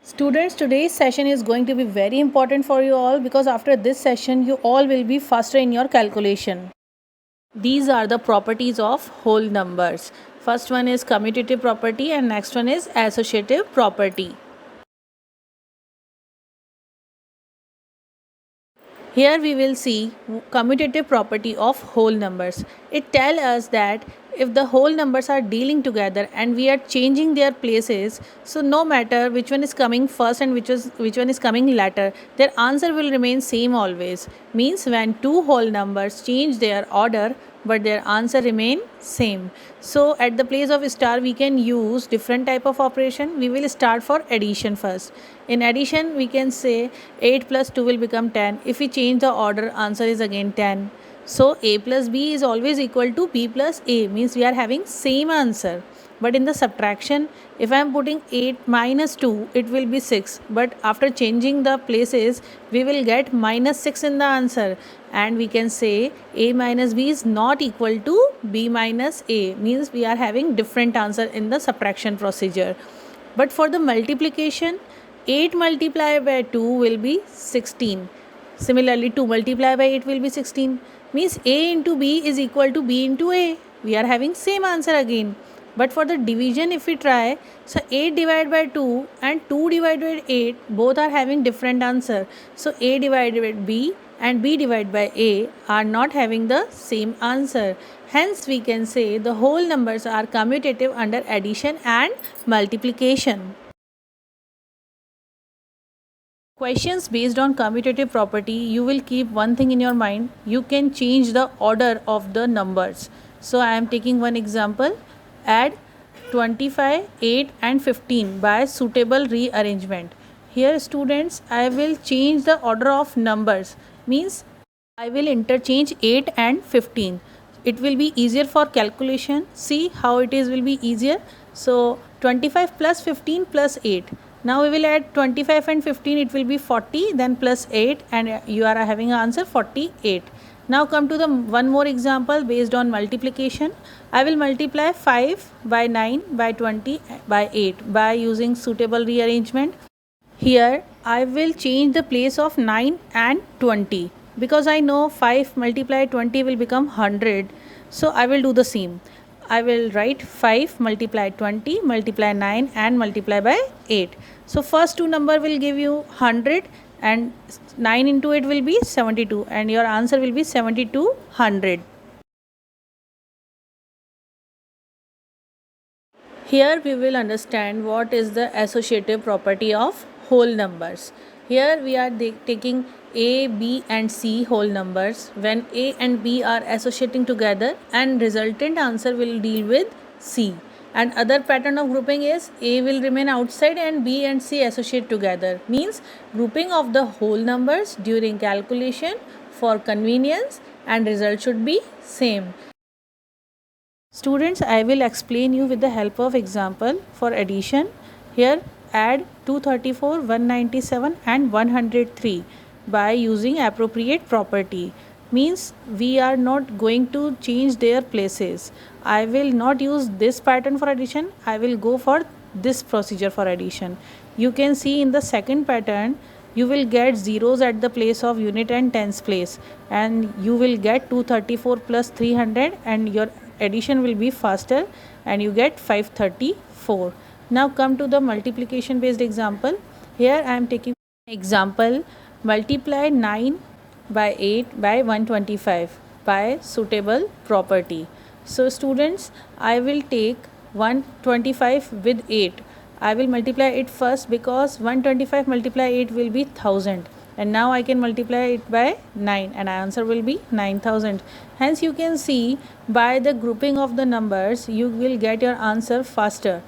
Students, today's session is going to be very important for you all because after this session, you all will be faster in your calculation. These are the properties of whole numbers. First one is commutative property and next one is associative property. Here we will see commutative property of whole numbers. It tells us that if the whole numbers are dealing together and we are changing their places, so no matter which one is coming first and which one is coming later, their answer will remain same always. Means when two whole numbers change their order but their answer remain same. So at the place of star we can use different type of operation. We will start for addition first. In addition we can say 8 plus 2 will become 10. If we change the order, answer is again 10. So a plus b is always equal to b plus a, means we are having same answer. But in the subtraction, if I am putting 8 minus 2, it will be 6. But after changing the places, we will get minus 6 in the answer. And we can say a minus b is not equal to b minus a. Means we are having different answer in the subtraction procedure. But for the multiplication, 8 multiplied by 2 will be 16. Similarly, 2 multiplied by 8 will be 16. Means a into b is equal to b into a. We are having same answer again. But for the division if we try, so 8 divided by 2 and 2 divided by 8 both are having different answer. So a divided by b and b divided by a are not having the same answer. Hence we can say the whole numbers are commutative under addition and multiplication. Questions based on commutative property, you will keep one thing in your mind. You can change the order of the numbers. So I am taking one example. Add 25, 8 and 15 by suitable rearrangement. Here students, I will change the order of numbers. Means I will interchange 8 and 15. It will be easier for calculation. See how it is will be easier. So 25 plus 15 plus 8. Now we will add 25 and 15, it will be 40, then plus 8 and you are having an answer 48. Now come to the one more example based on multiplication. I will multiply 5 by 9 by 20 by 8 by using suitable rearrangement. Here I will change the place of 9 and 20 because I know 5 multiplied 20 will become 100. So I will do the same. I will write 5 multiply 20 multiply 9 and multiply by 8. So first two number will give you 100 and 9 into it will be 72 and your answer will be 7200. Here we will understand what is the associative property of whole numbers. Here we are taking a, b and c whole numbers. When a and b are associating together and resultant answer will deal with c. And other pattern of grouping is a will remain outside and b and c associate together. Means grouping of the whole numbers during calculation for convenience and result should be same. Students, I will explain you with the help of example for addition. Here add 234, 197 and 103 by using appropriate property. Means we are not going to change their places. I will not use this pattern for addition. I will go for this procedure for addition. You can see in the second pattern you will get zeros at the place of unit and tens place and you will get 234 plus 300 and your addition will be faster and you get 534. Now come to the multiplication based example. Here I am taking example multiply 9 by 8 by 125 by suitable property. So students, I will take 125 with 8. I will multiply it first because 125 multiply 8 will be 1000 and now I can multiply it by 9 and answer will be 9000. Hence you can see by the grouping of the numbers you will get your answer faster.